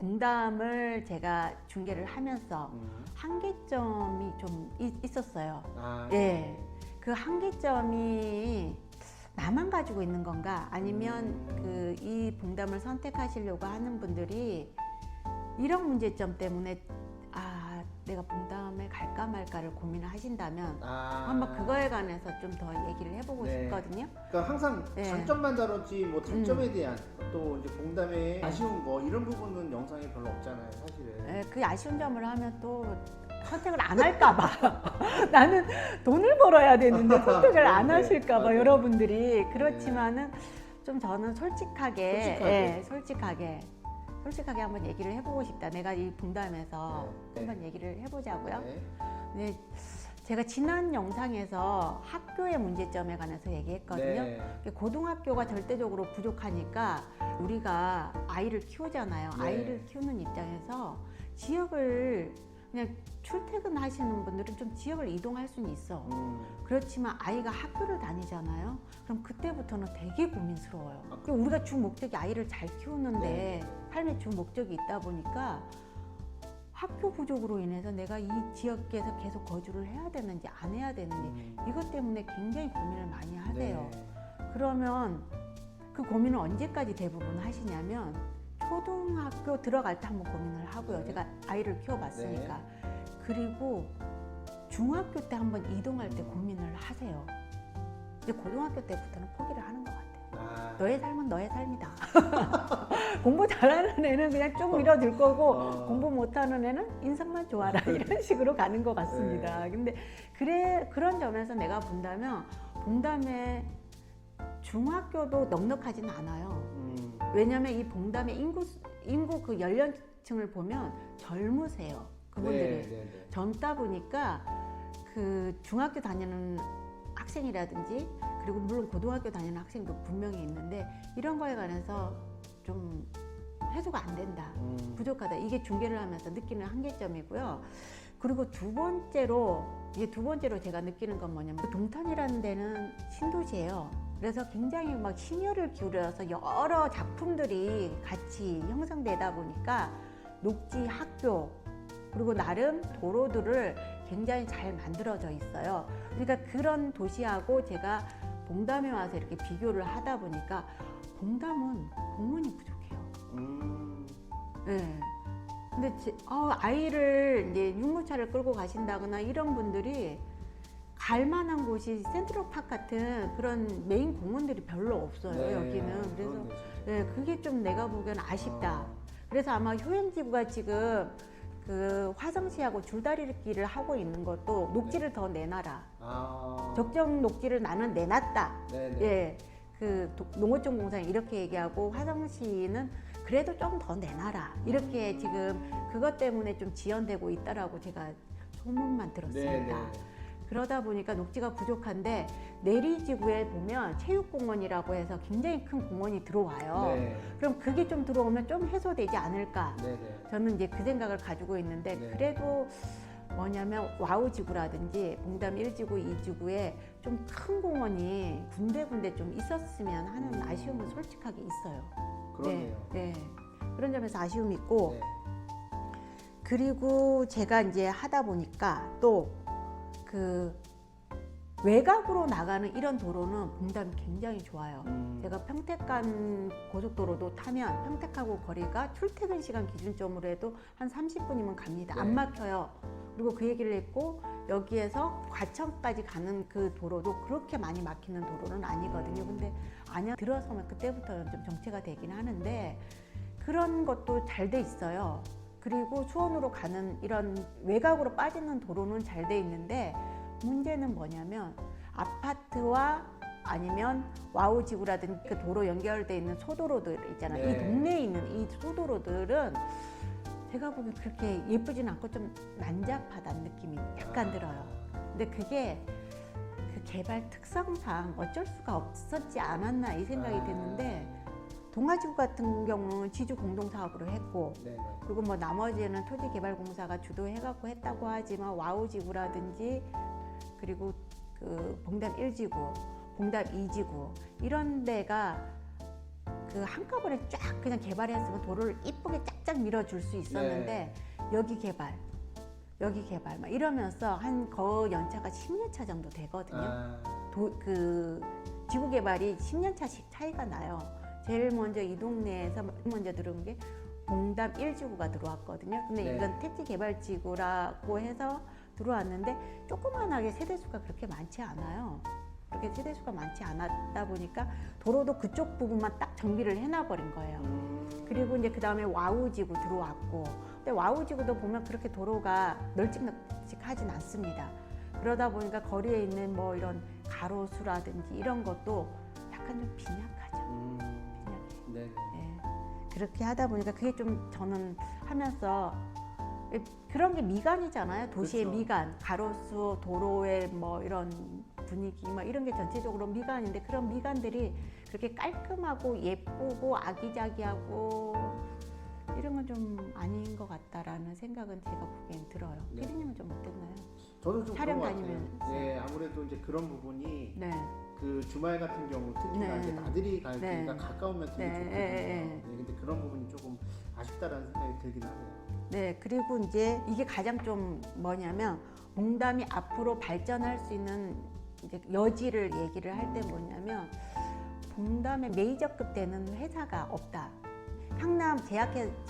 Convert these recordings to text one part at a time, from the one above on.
공담을 제가 중계를 하면서 한계점이 좀 있었어요. 예. 그 한계점이 나만 가지고 있는 건가? 아니면 이 봉담을 선택하시려고 하는 분들이 이런 문제점 때문에 내가 봉담에 갈까 말까를 고민을 하신다면 한번 그거에 관해서 좀 더 얘기를 해보고 싶거든요. 그러니까 항상 장점만 다뤘지 뭐 단점에 대한 또 이제 봉담의 아쉬운 거 이런 부분은 영상에 별로 없잖아요, 사실은. 그 아쉬운 점을 하면 또 선택을 안 할까봐 나는 돈을 벌어야 되는데 선택을 안 하실까봐 맞아요. 여러분들이 그렇지만은 좀 저는 솔직하게 한번 얘기를 해보고 싶다. 내가 이 봉담에서 한번 얘기를 해보자고요. 네, 제가 지난 영상에서 학교의 문제점에 관해서 얘기했거든요. 고등학교가 절대적으로 부족하니까 우리가 아이를 키우잖아요. 아이를 키우는 입장에서 지역을 그냥 출퇴근하시는 분들은 좀 지역을 이동할 수는 있어. 그렇지만 아이가 학교를 다니잖아요. 그럼 그때부터는 되게 고민스러워요. 우리가 주 목적이 아이를 잘 키우는데 삶의 주 목적이 있다 보니까 학교 부족으로 인해서 내가 이 지역에서 계속 거주를 해야 되는지 안 해야 되는지 이것 때문에 굉장히 고민을 많이 하세요. 그러면 그 고민을 언제까지 대부분 하시냐면 초등학교 들어갈 때 한번 고민을 하고요. 제가 아이를 키워봤으니까. 그리고 중학교 때 한번 이동할 때 고민을 하세요. 이제 고등학교 때부터는 포기를 하는 것 같아요. 너의 삶은 너의 삶이다. 공부 잘하는 애는 그냥 쭉 밀어줄 거고 공부 못하는 애는 인성만 좋아라 이런 식으로 가는 것 같습니다. 근데 그런 점에서 내가 본다면 봉담의 중학교도 넉넉하지는 않아요. 왜냐하면 이 봉담의 인구 그 연령층을 보면 젊으세요. 그분들이 젊다 보니까 그 중학교 다니는 학생이라든지 그리고 물론 고등학교 다니는 학생도 분명히 있는데 이런 거에 관해서 좀 해소가 안 된다. 부족하다. 이게 중계를 하면서 느끼는 한계점이고요. 그리고 두 번째로 제가 느끼는 건 뭐냐면 동탄이라는 데는 신도시예요. 그래서 굉장히 막 심혈을 기울여서 여러 작품들이 같이 형성되다 보니까 녹지 학교 그리고 나름 도로들을 굉장히 잘 만들어져 있어요. 그러니까 그런 도시하고 제가 봉담에 와서 이렇게 비교를 하다 보니까 봉담은 공원이 부족해요. 네. 근데 아이를 이제 유모차를 끌고 가신다거나 이런 분들이 갈 만한 곳이 센트럴파크 같은 그런 메인 공원들이 별로 없어요. 여기는. 그래서 그게 좀 내가 보기엔 아쉽다. 그래서 아마 효행지구가 지금 그 화성시하고 줄다리기를 하고 있는 것도 녹지를 더 내놔라. 적정 녹지를 나는 내놨다. 그 농어촌 공사는 이렇게 얘기하고 화성시는 그래도 좀 더 내놔라. 이렇게 지금 그것 때문에 좀 지연되고 있다라고 제가 소문만 들었습니다. 그러다 보니까 녹지가 부족한데 내리지구에 보면 체육공원이라고 해서 굉장히 큰 공원이 들어와요. 그럼 그게 좀 들어오면 좀 해소되지 않을까. 저는 이제 그 생각을 가지고 있는데 그래도 뭐냐면 와우지구라든지 봉담 1지구, 2지구에 좀 큰 공원이 군데군데 좀 있었으면 하는 아쉬움은 솔직하게 있어요. 그러네요. 그런 점에서 아쉬움이 있고 그리고 제가 이제 하다 보니까 또 그 외곽으로 나가는 이런 도로는 봉담이 굉장히 좋아요. 제가 평택 간 고속도로도 타면 평택하고 거리가 출퇴근 시간 기준점으로 해도 한 30분이면 갑니다. 안 막혀요. 그리고 그 얘기를 했고 여기에서 과천까지 가는 그 도로도 그렇게 많이 막히는 도로는 아니거든요. 근데 안양 들어서면 그때부터는 좀 정체가 되긴 하는데 그런 것도 잘 돼 있어요. 그리고 수원으로 가는 이런 외곽으로 빠지는 도로는 잘 돼 있는데 문제는 뭐냐면 아파트와 아니면 와우지구라든지 그 도로 연결돼 있는 소도로들 있잖아요. 이 동네에 있는 이 소도로들은 제가 보기엔 그렇게 예쁘진 않고 좀 난잡하다는 느낌이 약간 들어요. 근데 그게 그 개발 특성상 어쩔 수가 없었지 않았나 이 생각이 드는데 동아지구 같은 경우는 지주 공동사업으로 했고 그리고 뭐 나머지는 토지개발공사가 주도해갖고 했다고 하지만 와우지구라든지 그리고 그 봉담 1지구, 봉담 2지구 이런 데가 그 한꺼번에 쫙 그냥 개발했으면 도로를 이쁘게 쫙쫙 밀어줄 수 있었는데 여기 개발 막 이러면서 한 거 연차가 10년 차 정도 되거든요. 그 지구 개발이 10년 차씩 차이가 나요. 제일 먼저 이 동네에서 먼저 들어온 게 봉담 1지구가 들어왔거든요. 근데 네. 이건 택지 개발 지구라고 해서 들어왔는데 조그만하게 세대수가 그렇게 많지 않아요. 그렇게 세대수가 많지 않았다 보니까 도로도 그쪽 부분만 딱 정비를 해놔버린 거예요. 그리고 이제 그 다음에 와우지구 들어왔고, 근데 와우지구도 보면 그렇게 도로가 널찍널찍하진 않습니다. 그러다 보니까 거리에 있는 뭐 이런 가로수라든지 이런 것도 약간 좀 빈약하죠. 빈약해. 네. 예. 그렇게 하다 보니까 그게 좀 저는 하면서 그런 게 미간이잖아요. 도시의 그렇죠. 미간, 가로수, 도로의 뭐 이런 분위기, 뭐 이런 게 전체적으로 미간인데 그런 미간들이 그렇게 깔끔하고 예쁘고 아기자기하고 이런 건 좀 아닌 것 같다라는 생각은 제가 보기엔 들어요. 네. 피디님은 좀 어땠나요? 저도 좀 촬영 그런 것 같아요. 다니면서. 네, 아무래도 이제 그런 부분이 네. 그 주말 같은 경우 특히나 네. 이제 나들이 갈 네. 때가 가까우면 되게 네. 좋거든요. 네. 근데 그런 부분이 조금 아쉽다라는 생각이 들긴 하네요. 네, 그리고 이제 이게 가장 좀 뭐냐면 봉담이 앞으로 발전할 수 있는 이제 여지를 얘기를 할 때 뭐냐면 봉담에 메이저급 되는 회사가 없다. 향남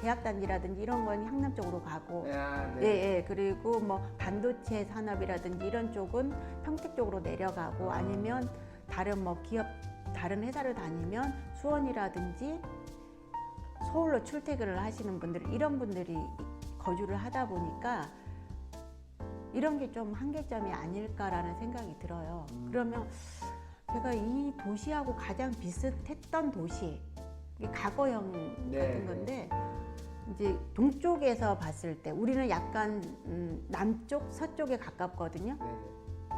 제약단지라든지 이런 건 향남 쪽으로 가고, 네. 예, 그리고 뭐 반도체 산업이라든지 이런 쪽은 평택 쪽으로 내려가고 아니면 다른 뭐 기업 다른 회사를 다니면 수원이라든지 서울로 출퇴근을 하시는 분들 이런 분들이 거주를 하다 보니까 이런 게 좀 한계점이 아닐까라는 생각이 들어요. 그러면 제가 이 도시하고 가장 비슷했던 도시, 이게 과거형 네. 같은 건데 이제 동쪽에서 봤을 때 우리는 약간 남쪽, 서쪽에 가깝거든요. 네.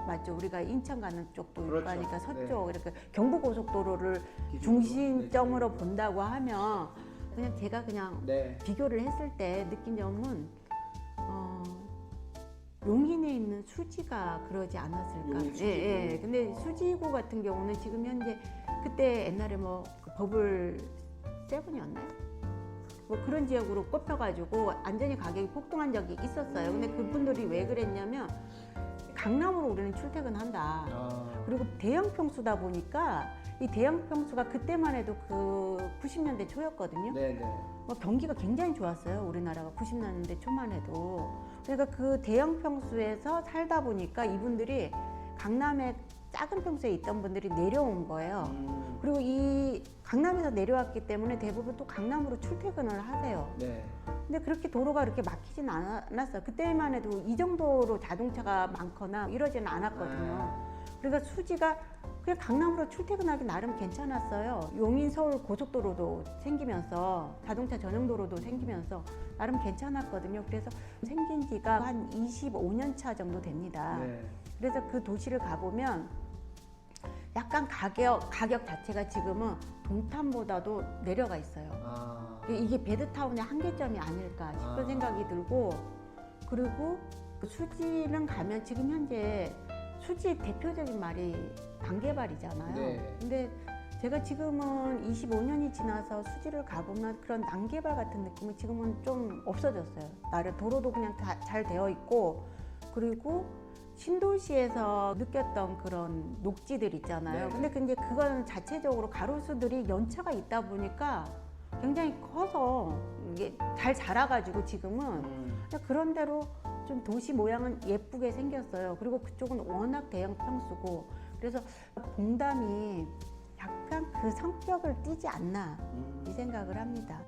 맞죠? 우리가 인천 가는 쪽도 그렇죠. 있고 하니까 서쪽 이렇게 경부고속도로를 기준으로. 중심점으로 네. 본다고 하면 그냥 제가 그냥 네. 비교를 했을 때 느낀 점은 용인에 있는 수지가 그러지 않았을까? 용인 수지구. 예. 근데 수지구 같은 경우는 지금 현재 그때 옛날에 뭐그 버블 세븐이었나요? 뭐 그런 지역으로 꼽혀가지고 완전히 가격이 폭등한 적이 있었어요. 근데 그분들이 왜 그랬냐면 강남으로 우리는 출퇴근한다. 그리고 대형 평수다 보니까 이 대형 평수가 그때만 해도 그 90년대 초였거든요. 네. 뭐 경기가 굉장히 좋았어요. 우리나라가 90년대 초만 해도. 그러니까 그 대형 평수에서 살다 보니까 이분들이 강남에 작은 평수에 있던 분들이 내려온 거예요. 그리고 이 강남에서 내려왔기 때문에 대부분 또 강남으로 출퇴근을 하세요. 네. 근데 그렇게 도로가 그렇게 막히진 않았어요. 그때만 해도 이 정도로 자동차가 많거나 이러지는 않았거든요. 그러니까 수지가 그냥 강남으로 출퇴근하기 나름 괜찮았어요. 용인 서울 고속도로도 생기면서 자동차 전용 도로도 생기면서 나름 괜찮았거든요. 그래서 생긴 지가 한 25년 차 정도 됩니다. 네. 그래서 그 도시를 가보면 약간 가격 자체가 지금은 동탄보다도 내려가 있어요. 이게 베드타운의 한계점이 아닐까 싶은 생각이 들고, 그리고 그 수지는 가면 지금 현재 수지 대표적인 말이 난개발이잖아요. 네. 근데 제가 지금은 25년이 지나서 수지를 가보면 그런 난개발 같은 느낌이 지금은 좀 없어졌어요. 나를 도로도 그냥 다 잘 되어 있고, 그리고 신도시에서 느꼈던 그런 녹지들 있잖아요. 네. 근데 그건 자체적으로 가로수들이 연차가 있다 보니까 굉장히 커서 이게 잘 자라가지고 지금은 그런 대로 좀 도시 모양은 예쁘게 생겼어요. 그리고 그쪽은 워낙 대형 평수고, 그래서 봉담이 약간 그 성격을 띠지 않나 이 생각을 합니다.